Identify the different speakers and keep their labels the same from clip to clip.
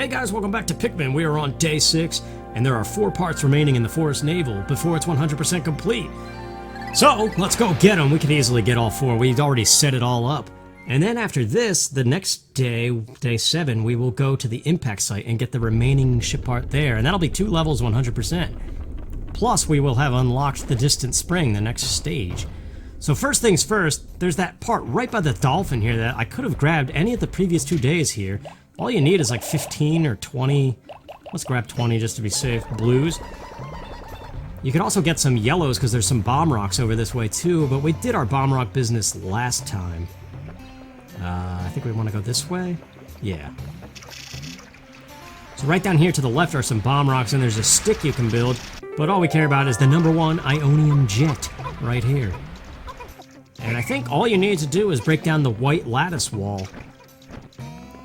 Speaker 1: Hey guys, welcome back to Pikmin. We are on day 6, and there are 4 parts remaining in the Forest Navel before it's 100% complete. So, let's go get them. We can easily get all 4. We've already set it all up. And then after this, the next day, day 7, we will go to the impact site and get the remaining ship part there. And that'll be 2 levels 100%. Plus, we will have unlocked the distant spring, the next stage. So first things first, there's that part right by the dolphin here that I could have grabbed any of the previous 2 days here. All you need is like 15 or 20, let's grab 20 just to be safe, blues. You can also get some yellows because there's some bomb rocks over this way too, but we did our bomb rock business last time. I think we want to go this way? Yeah. So right down here to the left are some bomb rocks and there's a stick you can build, but all we care about is the #1 Ionian jet right here. And I think all you need to do is break down the white lattice wall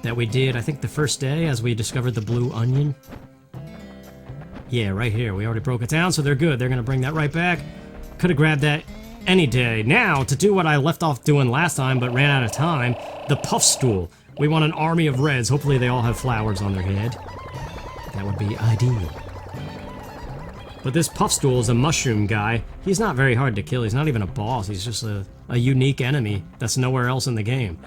Speaker 1: that we did, I think, the first day as we discovered the blue onion. Yeah, right here. We already broke it down, so they're good. They're going to bring that right back. Could have grabbed that any day. Now, to do what I left off doing last time but ran out of time, the puffstool. We want an army of reds. Hopefully they all have flowers on their head. That would be ideal. But this puffstool is a mushroom guy. He's not very hard to kill. He's not even a boss. He's just a unique enemy that's nowhere else in the game.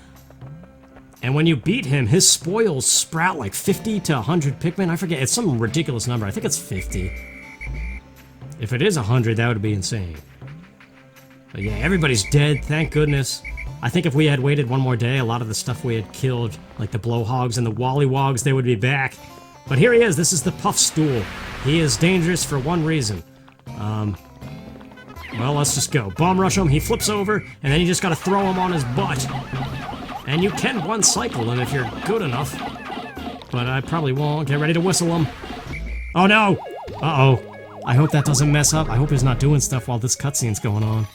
Speaker 1: And when you beat him, his spoils sprout like 50 to 100 Pikmin. I forget, it's some ridiculous number. I think it's 50. If it is 100, that would be insane. But yeah, everybody's dead, thank goodness. I think if we had waited one more day, a lot of the stuff we had killed, like the blowhogs and the wallywogs, they would be back. But here he is, this is the puffstool. He is dangerous for one reason. Well, let's just go. Bomb rush him, he flips over, and then you just gotta throw him on his butt. And you can one cycle him if you're good enough. But I probably won't. Get ready to whistle him. Oh no! Uh-oh. I hope that doesn't mess up. I hope he's not doing stuff while this cutscene's going on.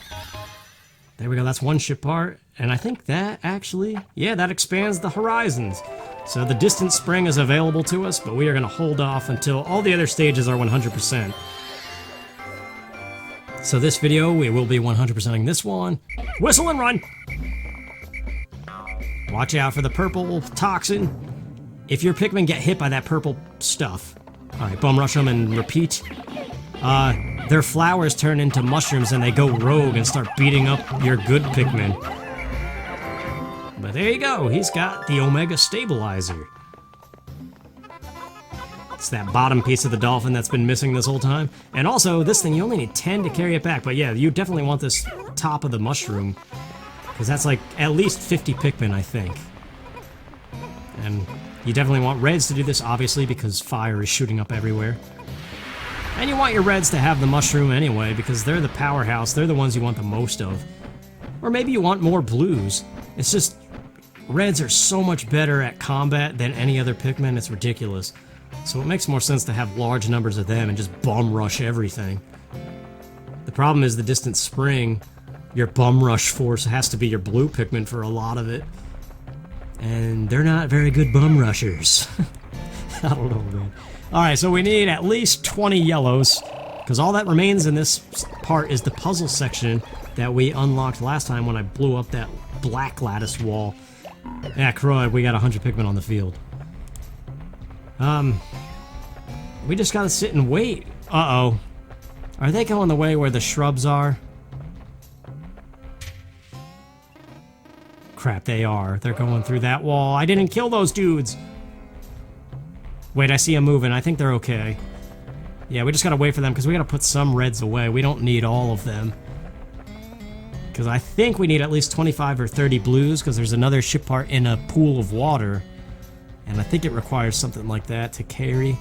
Speaker 1: There we go, that's one ship part. And I think that actually, yeah, that expands the horizons. So the distant spring is available to us, but we are going to hold off until all the other stages are 100%. So this video, we will be 100%ing this one. Whistle and run! Watch out for the purple toxin. If your Pikmin get hit by that purple stuff. Alright, bum rush them and repeat. Their flowers turn into mushrooms and they go rogue and start beating up your good Pikmin. But there you go, he's got the Omega Stabilizer. It's that bottom piece of the dolphin that's been missing this whole time. And also, this thing, you only need 10 to carry it back. But yeah, you definitely want this top of the mushroom. Because that's like at least 50 Pikmin, I think. And you definitely want reds to do this, obviously, because fire is shooting up everywhere. And you want your reds to have the mushroom anyway, because they're the powerhouse. They're the ones you want the most of. Or maybe you want more blues. It's just, reds are so much better at combat than any other Pikmin, it's ridiculous. So it makes more sense to have large numbers of them and just bum rush everything. The problem is the distant spring. Your bum rush force has to be your blue Pikmin for a lot of it. And they're not very good bum rushers. I don't know, man. Alright, so we need at least 20 yellows, because all that remains in this part is the puzzle section that we unlocked last time when I blew up that black lattice wall. Yeah, crud, we got 100 Pikmin on the field. We just gotta sit and wait. Uh-oh. Are they going the way where the shrubs are? Crap, they are. They're going through that wall. I didn't kill those dudes! Wait, I see them moving. I think they're okay. Yeah, we just gotta wait for them, because we gotta put some reds away. We don't need all of them. Because I think we need at least 25 or 30 blues, because there's another ship part in a pool of water. And I think it requires something like that to carry.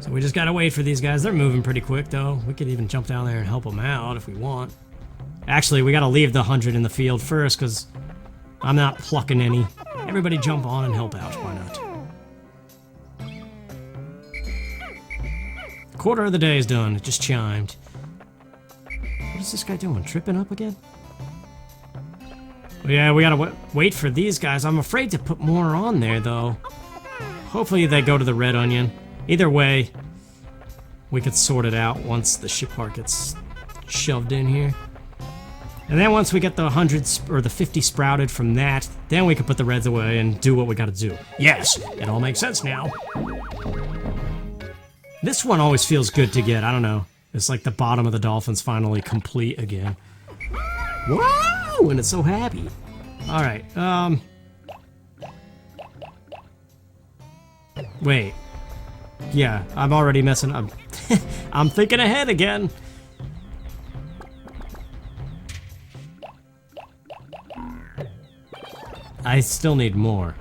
Speaker 1: So we just gotta wait for these guys. They're moving pretty quick, though. We could even jump down there and help them out if we want. Actually, we gotta leave the 100 in the field first, because I'm not plucking any. Everybody jump on and help out. Why not? Quarter of the day is done. It just chimed. What is this guy doing? Tripping up again? Yeah, we gotta wait for these guys. I'm afraid to put more on there, though. Hopefully they go to the red onion. Either way, we could sort it out once the ship part gets shoved in here. And then once we get the 100 or the 50 sprouted from that, then we can put the reds away and do what we gotta do. Yes, it all makes sense now. This one always feels good to get, I don't know. It's like the bottom of the dolphin's finally complete again. Whoa! And it's so happy. Alright, wait. Yeah, I'm already messing up. I'm thinking ahead again. I still need more.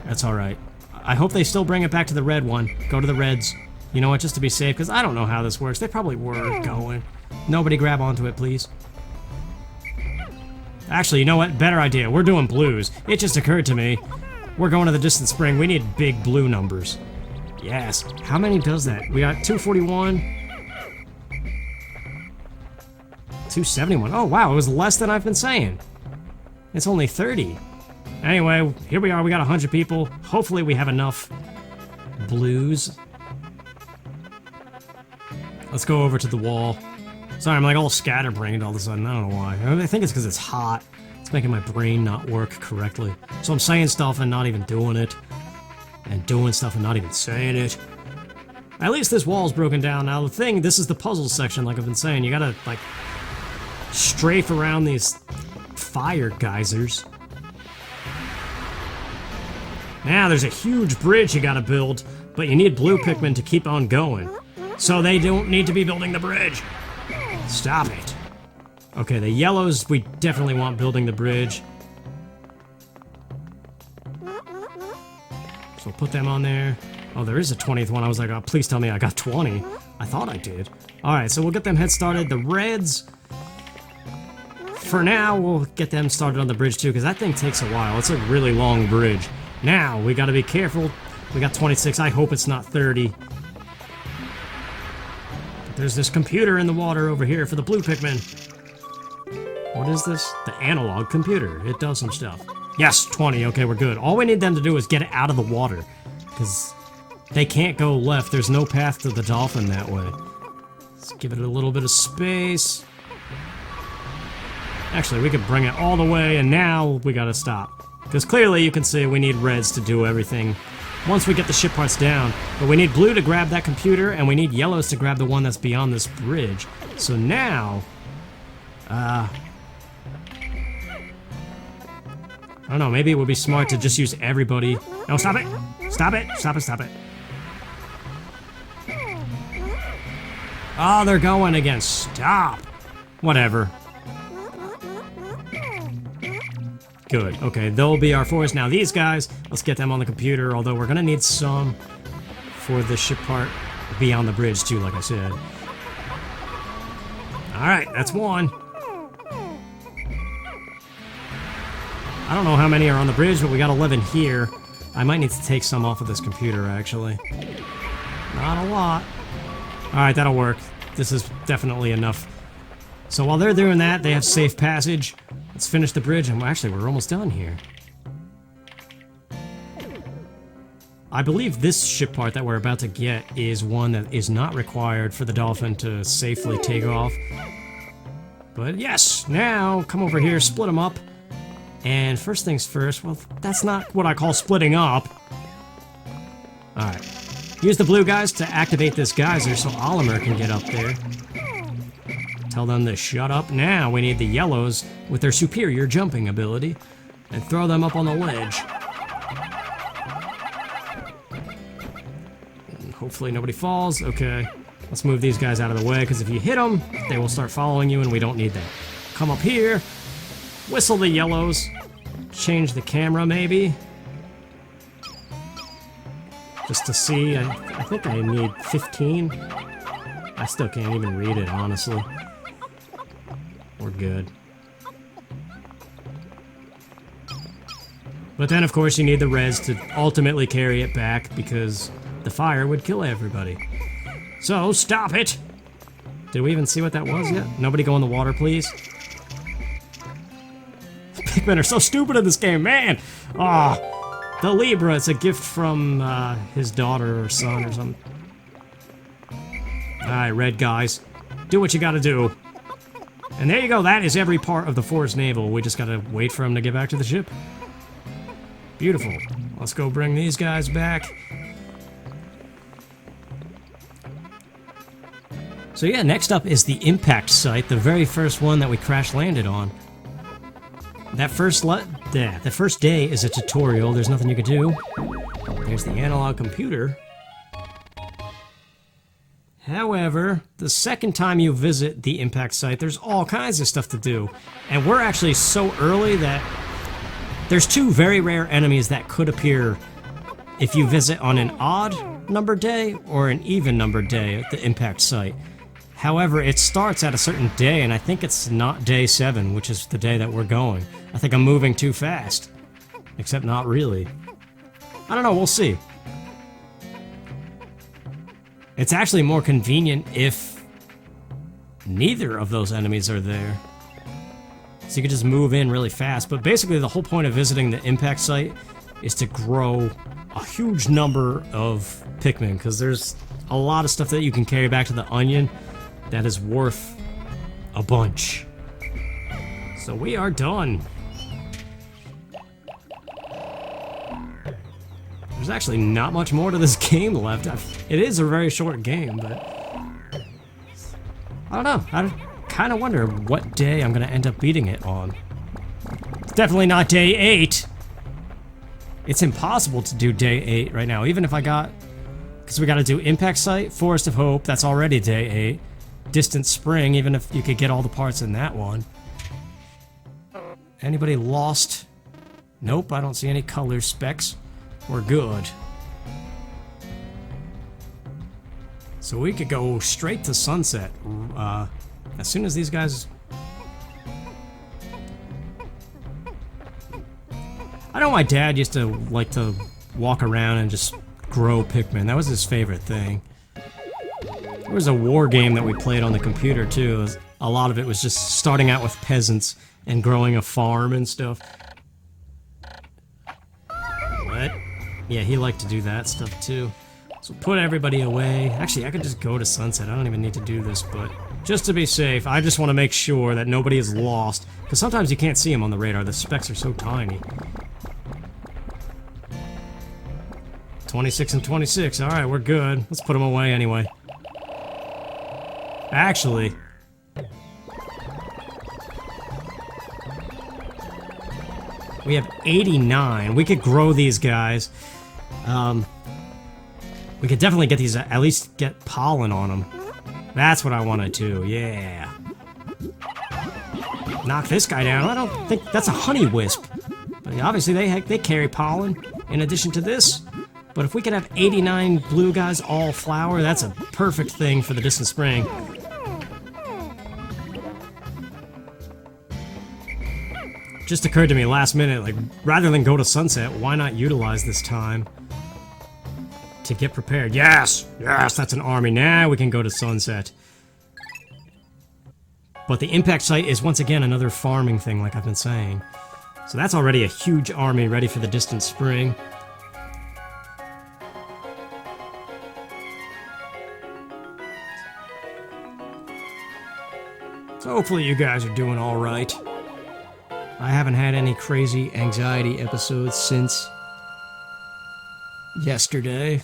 Speaker 1: That's alright. I hope they still bring it back to the red one. Go to the reds. You know what, just to be safe, because I don't know how this works. They probably were going. Nobody grab onto it, please. Actually, you know what? Better idea. We're doing blues. It just occurred to me. We're going to the distant spring. We need big blue numbers. Yes. How many does that? We got 241. 271. Oh, wow. It was less than I've been saying. It's only 30. Anyway, here we are. We got 100 people. Hopefully we have enough blues. Let's go over to the wall. Sorry, I'm like all scatterbrained all of a sudden. I don't know why. I think it's because it's hot. It's making my brain not work correctly. So I'm saying stuff and not even doing it. And doing stuff and not even saying it. At least this wall's broken down. Now the thing, this is the puzzle section, like I've been saying. You gotta, like, strafe around these fire geysers. Now there's a huge bridge you gotta build, but you need blue Pikmin to keep on going. So they don't need to be building the bridge. Stop it. Okay, the yellows, we definitely want building the bridge. So we'll put them on there. Oh, there is a 20th one. I was like, oh, please tell me I got 20. I thought I did. Alright, so we'll get them head started. The reds, for now, we'll get them started on the bridge too, because that thing takes a while. It's a really long bridge. Now, we gotta be careful. We got 26. I hope it's not 30. There's this computer in the water over here for the blue Pikmin. What is this? The analog computer. It does some stuff. Yes, 20. Okay, we're good. All we need them to do is get it out of the water. Because they can't go left. There's no path to the dolphin that way. Let's give it a little bit of space. Actually, we could bring it all the way, and now we gotta stop. Because clearly you can see we need reds to do everything once we get the ship parts down. But we need blue to grab that computer, and we need yellows to grab the one that's beyond this bridge. So now, I don't know, maybe it would be smart to just use everybody. No, stop it! Stop it! Stop it, stop it. Oh, they're going again. Stop! Whatever. Good. Okay, they'll be our force. Now these guys, let's get them on the computer, although we're gonna need some for the ship part beyond the bridge too, like I said. Alright, that's one. I don't know how many are on the bridge, but we got 11 here. I might need to take some off of this computer, actually. Not a lot. Alright, that'll work. This is definitely enough. So while they're doing that, they have safe passage. Let's finish the bridge, and actually, we're almost done here. I believe this ship part that we're about to get is one that is not required for the dolphin to safely take off. But yes, now come over here, split them up. And first things first, well, that's not what I call splitting up. Alright. Use the blue guys to activate this geyser so Oliver can get up there. Tell them to shut up. Now we need the yellows with their superior jumping ability and throw them up on the ledge. And hopefully nobody falls. Okay, let's move these guys out of the way, because if you hit them, they will start following you and we don't need that. Come up here, whistle the yellows, change the camera maybe. Just to see, I think I need 15. I still can't even read it, honestly. We're good. But then, of course, you need the res to ultimately carry it back, because the fire would kill everybody. So, stop it! Did we even see what that was yet? Nobody go in the water, please. Pikmin are so stupid in this game, man! Ah, the Libra, it's a gift from his daughter or son or something. Alright, red guys. Do what you gotta do. And there you go, that is every part of the Forest Navel. We just gotta wait for him to get back to the ship. Beautiful. Let's go bring these guys back. So yeah, next up is the impact site, the very first one that we crash landed on. That first the first day is a tutorial, there's nothing you can do. There's the analog computer. However, the second time you visit the impact site, there's all kinds of stuff to do. And we're actually so early that there's two very rare enemies that could appear if you visit on an odd number day or an even number day at the impact site. However, it starts at a certain day, and I think it's not day 7, which is the day that we're going. I think I'm moving too fast. Except not really. I don't know, we'll see. It's actually more convenient if neither of those enemies are there. So you can just move in really fast. But basically the whole point of visiting the impact site is to grow a huge number of Pikmin, because there's a lot of stuff that you can carry back to the Onion that is worth a bunch. So we are done. There's actually not much more to this game left. It is a very short game, but I don't know. I kind of wonder what day I'm going to end up beating it on. It's definitely not day 8. It's impossible to do day 8 right now, even if I got... Because we got to do Impact Site, Forest of Hope, that's already day 8. Distant Spring, even if you could get all the parts in that one. Anybody lost? Nope, I don't see any color specs. We're good. So we could go straight to Sunset. As soon as these guys... I know my dad used to like to walk around and just grow Pikmin. That was his favorite thing. There was a war game that we played on the computer too. A lot of it was just starting out with peasants and growing a farm and stuff. What? Yeah, he liked to do that stuff too. So put everybody away. Actually, I could just go to Sunset. I don't even need to do this, but just to be safe, I just want to make sure that nobody is lost. Because sometimes you can't see them on the radar. The specs are so tiny. 26 and 26. Alright, we're good. Let's put them away anyway. Actually... we have 89. We could grow these guys. We could definitely get these, at least get pollen on them. That's what I want to do, yeah. Knock this guy down. I don't think that's a honey wisp. But obviously they carry pollen in addition to this. But if we could have 89 blue guys all flower, that's a perfect thing for the Distant Spring. Just occurred to me last minute, like, rather than go to Sunset, why not utilize this time to get prepared? Yes! Yes, that's an army. Now we can go to Sunset. But the impact site is once again another farming thing, like I've been saying. So that's already a huge army ready for the Distant Spring. So hopefully you guys are doing alright. I haven't had any crazy anxiety episodes since yesterday.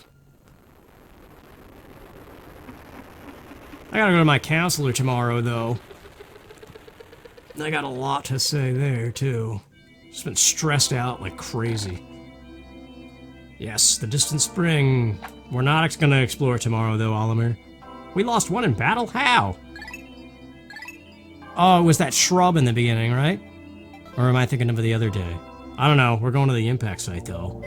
Speaker 1: I gotta go to my counselor tomorrow, though. I got a lot to say there, too. Just been stressed out like crazy. Yes, the Distant Spring. We're not gonna explore tomorrow, though, Oliver. We lost one in battle? How? Oh, it was that shrub in the beginning, right? Or am I thinking of the other day? I don't know. We're going to the impact site, though.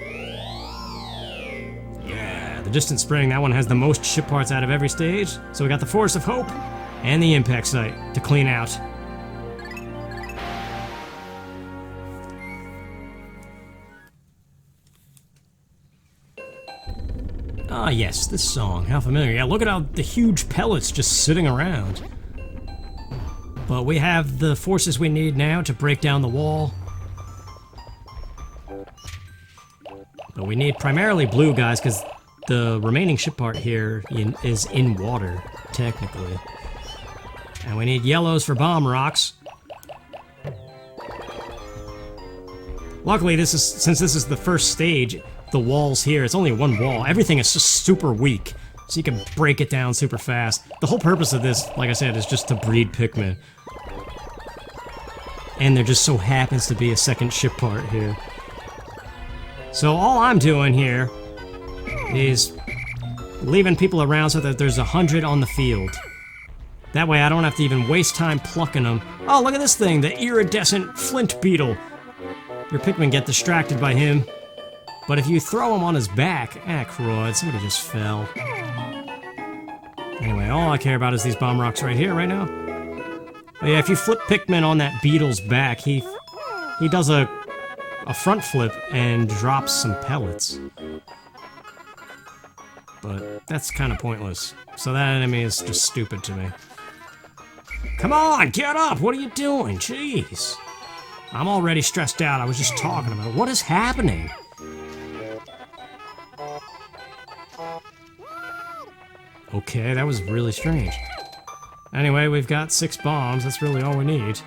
Speaker 1: Yeah, the Distant Spring. That one has the most ship parts out of every stage. So we got the Forest of Hope and the impact site to clean out. Ah, yes, this song. How familiar. Yeah, look at how the huge pellets just sitting around. But we have the forces we need now to break down the wall. But we need primarily blue guys, because the remaining ship part here is in water, technically. And we need yellows for bomb rocks. Luckily, since this is the first stage, the walls here, it's only one wall. Everything is just super weak, so you can break it down super fast. The whole purpose of this, like I said, is just to breed Pikmin. And there just so happens to be a second ship part here. So all I'm doing here is leaving people around so that there's 100 on the field. That way I don't have to even waste time plucking them. Oh, look at this thing, the iridescent flint beetle. Your Pikmin get distracted by him. But if you throw him on his back, crud, somebody just fell. Anyway, all I care about is these bomb rocks right here, right now. But yeah, if you flip Pikmin on that beetle's back, he does a front flip and drops some pellets. But that's kind of pointless. So that enemy is just stupid to me. Come on, get up! What are you doing? Jeez. I'm already stressed out. I was just talking about it. What is happening? Okay, that was really strange. Anyway, we've got 6 bombs. That's really all we need.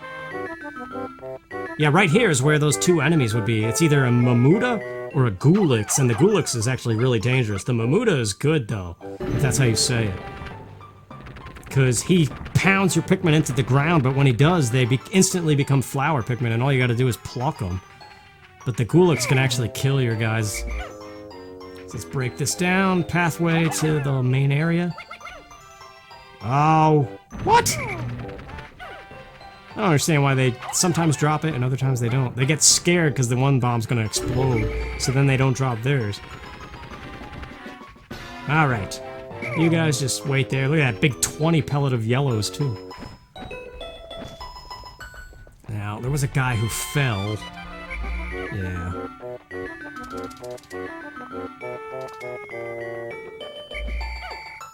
Speaker 1: Yeah, right here is where those 2 enemies would be. It's either a Mamuda or a Gulix, and the Gulix is actually really dangerous. The Mamuda is good, though, if that's how you say it. Because he pounds your Pikmin into the ground, but when he does, they instantly become flower Pikmin, and all you gotta do is pluck them. But the Gulix can actually kill your guys. So let's break this down. Pathway to the main area. Oh, what? I don't understand why they sometimes drop it and other times they don't. They get scared because the one bomb's gonna explode, so then they don't drop theirs. Alright. You guys just wait there. Look at that big 20 pellet of yellows, too. Now, there was a guy who fell. Yeah.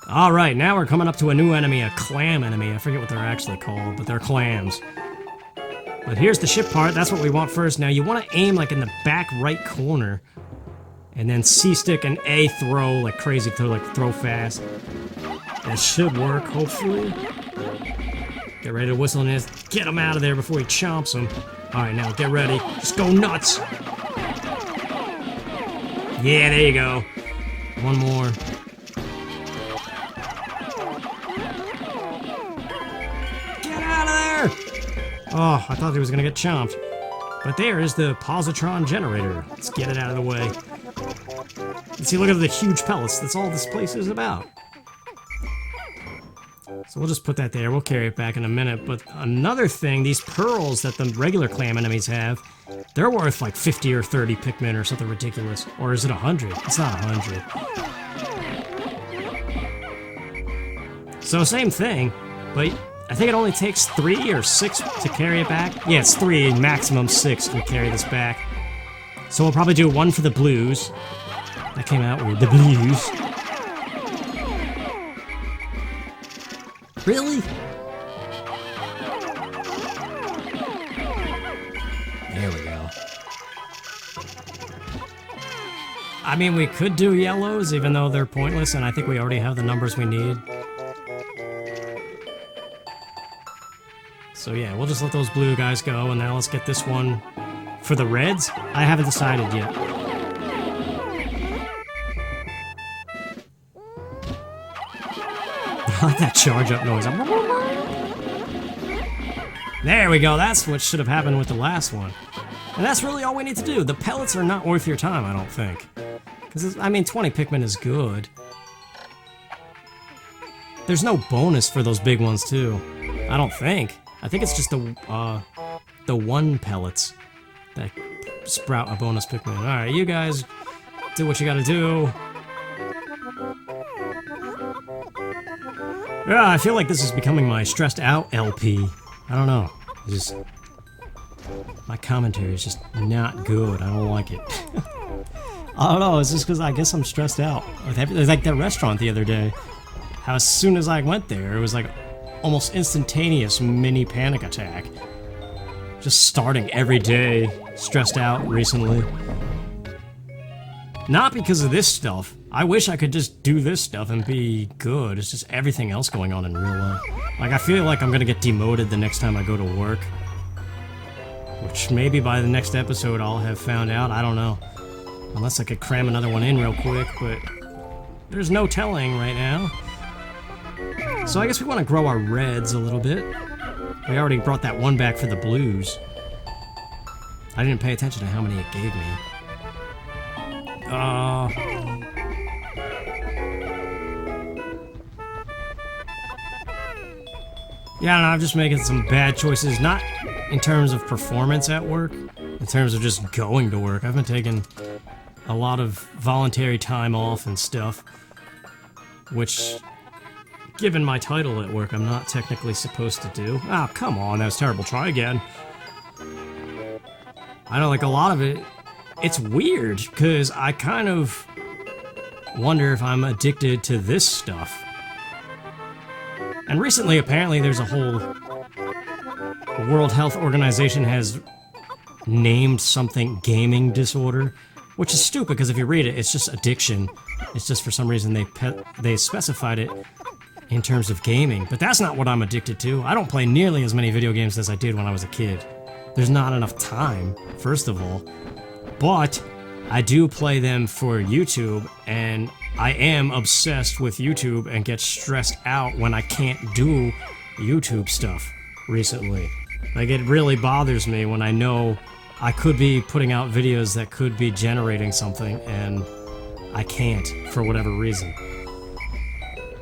Speaker 1: Alright, now we're coming up to a new enemy, a clam enemy. I forget what they're actually called, but they're clams. But here's the ship part. That's what we want first. Now, you want to aim, like, in the back right corner. And then C-stick and A throw like crazy to like throw fast. That should work, hopefully. Get ready to whistle and just get him out of there before he chomps him. Alright, now get ready. Just go nuts! Yeah, there you go. One more. Get out of there! Oh, I thought he was gonna get chomped. But there is the positron generator. Let's get it out of the way. See, look at the huge pellets. That's all this place is about. So we'll just put that there. We'll carry it back in a minute. But another thing, these pearls that the regular clam enemies have, they're worth like 50 or 30 Pikmin or something ridiculous. Or is it 100? It's not 100. So same thing, but I think it only takes 3 or 6 to carry it back. Yeah, it's 3, maximum 6 to carry this back. So we'll probably do 1 for the blues. That came out weird. The blues. Really? There we go. I mean, we could do yellows, even though they're pointless, and I think we already have the numbers we need. So yeah, we'll just let those blue guys go, and now let's get this one for the reds. I haven't decided yet. I like that charge up noise. There we go, that's what should have happened with the last one. And that's really all we need to do. The pellets are not worth your time, I don't think. Because, I mean, 20 Pikmin is good. There's no bonus for those big ones, too. I don't think. I think it's just the 1 pellets that sprout a bonus Pikmin. Alright, you guys do what you gotta do. Yeah, I feel like this is becoming my stressed out LP. I don't know. My commentary is just not good. I don't like it. I don't know, it's just because I guess I'm stressed out. It was like that restaurant the other day. How as soon as I went there, it was like almost instantaneous mini panic attack. Just starting every day, stressed out recently. Not because of this stuff. I wish I could just do this stuff and be good. It's just everything else going on in real life. Like, I feel like I'm gonna get demoted the next time I go to work. Which maybe by the next episode I'll have found out. I don't know. Unless I could cram another one in real quick, but there's no telling right now. So I guess we want to grow our reds a little bit. We already brought that one back for the blues. I didn't pay attention to how many it gave me. Yeah, no, I'm just making some bad choices, not in terms of performance at work, in terms of just going to work. I've been taking a lot of voluntary time off and stuff, which, given my title at work, I'm not technically supposed to do. Oh, come on, that was terrible. Try again. I know, like, a lot of it, it's weird, because I kind of wonder if I'm addicted to this stuff. And recently, apparently, there's a whole... The World Health Organization has named something gaming disorder, which is stupid, because if you read it, it's just addiction. It's just for some reason they specified it in terms of gaming. But that's not what I'm addicted to. I don't play nearly as many video games as I did when I was a kid. There's not enough time, first of all. But I do play them for YouTube, and I am obsessed with YouTube and get stressed out when I can't do YouTube stuff recently. Like, it really bothers me when I know I could be putting out videos that could be generating something, and I can't for whatever reason.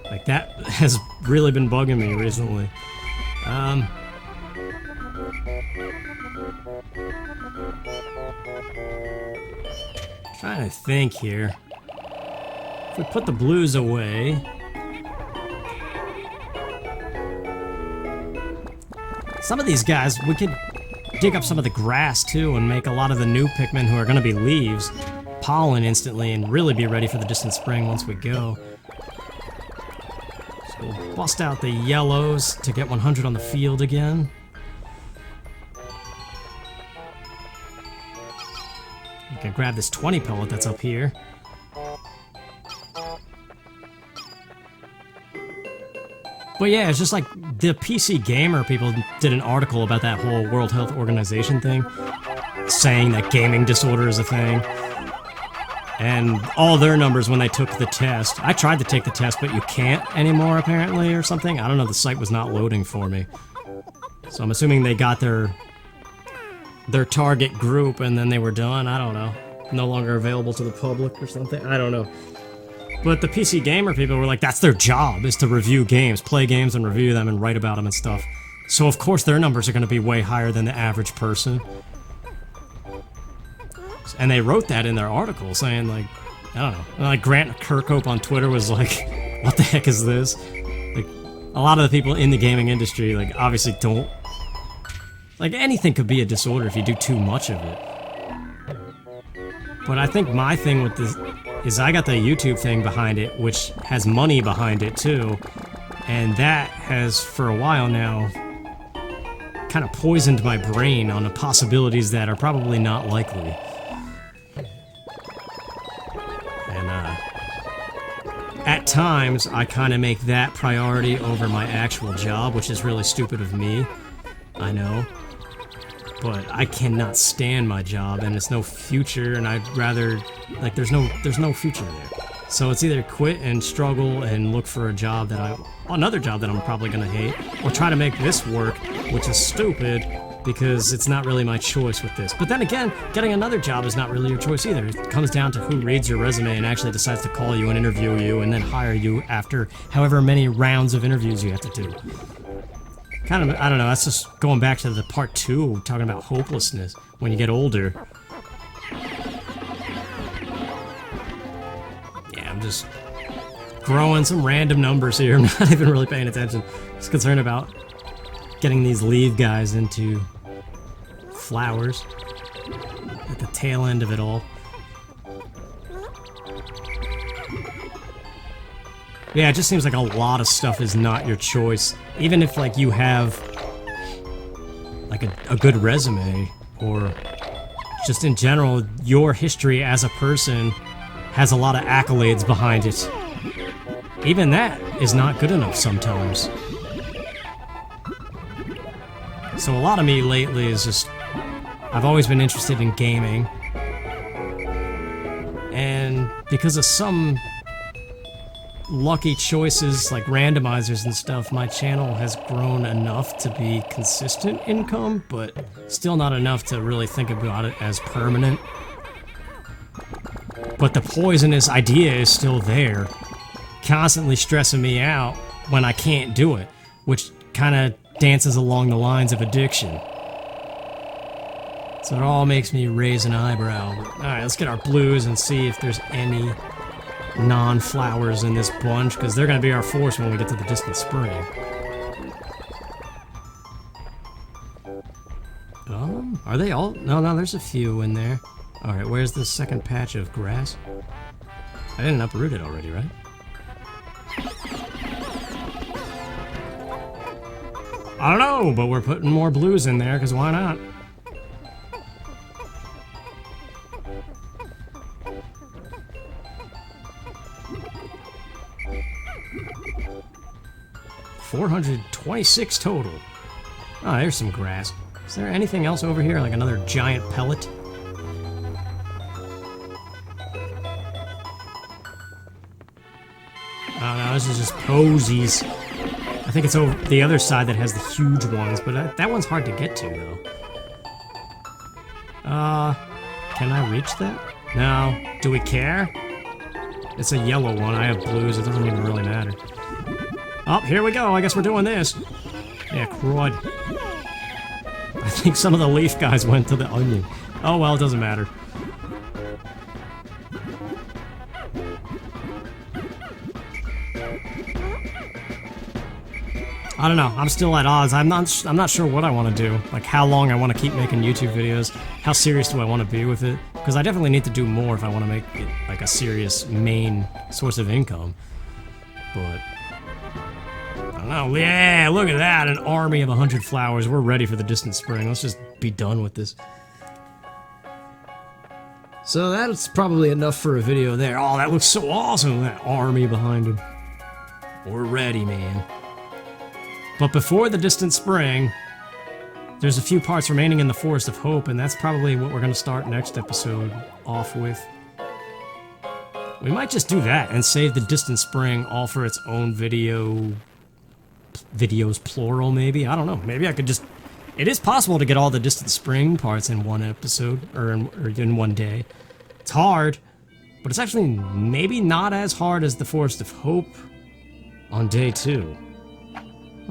Speaker 1: Like, that has really been bugging me recently. Trying to think here. If we put the blues away... Some of these guys, we could dig up some of the grass too and make a lot of the new Pikmin who are going to be leaves pollen instantly and really be ready for the distant spring once we go. So we'll bust out the yellows to get 100 on the field again. You can grab this 20 pellet that's up here. But yeah, it's just like the PC Gamer people did an article about that whole World Health Organization thing, saying that gaming disorder is a thing. And all their numbers when they took the test. I tried to take the test, but you can't anymore apparently or something. I don't know, the site was not loading for me. So I'm assuming they got their target group and then they were done. I don't know. No longer available to the public or something. I don't know. But the PC Gamer people were like, that's their job, is to review games, play games and review them and write about them and stuff. So of course their numbers are going to be way higher than the average person. And they wrote that in their article, saying like, I don't know, like Grant Kirkhope on Twitter was like, what the heck is this? Like, a lot of the people in the gaming industry, like, obviously don't... Like, anything could be a disorder if you do too much of it. But I think my thing with this is I got the YouTube thing behind it, which has money behind it too, and that has, for a while now, kind of poisoned my brain on the possibilities that are probably not likely. And, at times, I kind of make that priority over my actual job, which is really stupid of me, I know. But I cannot stand my job, and it's no future, and I'd rather, like, there's no future there. So it's either quit and struggle and look for a job that another job that I'm probably gonna hate, or try to make this work, which is stupid, because it's not really my choice with this. But then again, getting another job is not really your choice either. It comes down to who reads your resume and actually decides to call you and interview you, and then hire you after however many rounds of interviews you have to do. Kind of, I don't know, that's just going back to the part 2, talking about hopelessness when you get older. Yeah, I'm just growing some random numbers here. I'm not even really paying attention. Just concerned about getting these leaf guys into flowers at the tail end of it all. Yeah, it just seems like a lot of stuff is not your choice. Even if, like, you have, like, a good resume, or just in general, your history as a person has a lot of accolades behind it. Even that is not good enough sometimes. So a lot of me lately is just, I've always been interested in gaming. And because of some lucky choices like randomizers and stuff, my channel has grown enough to be consistent income, but still not enough to really think about it as permanent. But the poisonous idea is still there, constantly stressing me out when I can't do it, which kind of dances along the lines of addiction. So it all makes me raise an eyebrow. Alright, let's get our blues and see if there's any non-flowers in this bunch, because they're going to be our force when we get to the distant spring. Are they all? No, there's a few in there. Alright, where's the second patch of grass? I didn't uproot it already, right? I don't know, but we're putting more blues in there, because why not? $426 total. Oh, there's some grass. Is there anything else over here, like another giant pellet? Oh no, this is just posies. I think it's over the other side that has the huge ones, but that one's hard to get to, though. Can I reach that? No. Do we care? It's a yellow one. I have blues. It doesn't even really matter. Oh, here we go. I guess we're doing this. Yeah, crud. I think some of the leaf guys went to the onion. Oh, well, it doesn't matter. I don't know. I'm still at odds. I'm not sure what I want to do. Like, how long I want to keep making YouTube videos. How serious do I want to be with it? Because I definitely need to do more if I want to make it, like, a serious main source of income. But I don't know. Yeah, look at that. An army of 100 flowers. We're ready for the distant spring. Let's just be done with this. So that's probably enough for a video there. Oh, that looks so awesome. That army behind him. We're ready, man. But before the distant spring, there's a few parts remaining in the Forest of Hope, and that's probably what we're going to start next episode off with. We might just do that and save the distant spring all for its own videos plural, maybe? I don't know. Maybe I could just... It is possible to get all the distant spring parts in one episode, or in one day. It's hard, but it's actually maybe not as hard as the Forest of Hope on day 2.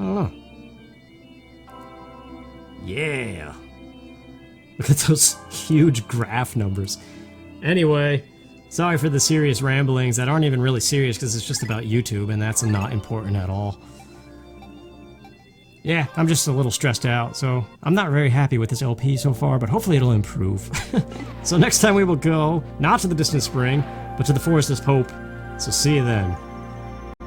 Speaker 1: I don't know. Yeah. Look at those huge graph numbers. Anyway, sorry for the serious ramblings that aren't even really serious because it's just about YouTube and that's not important at all. Yeah, I'm just a little stressed out, so I'm not very happy with this LP so far, but hopefully it'll improve. So next time we will go, not to the distant spring, but to the Forest of Hope. So see you then.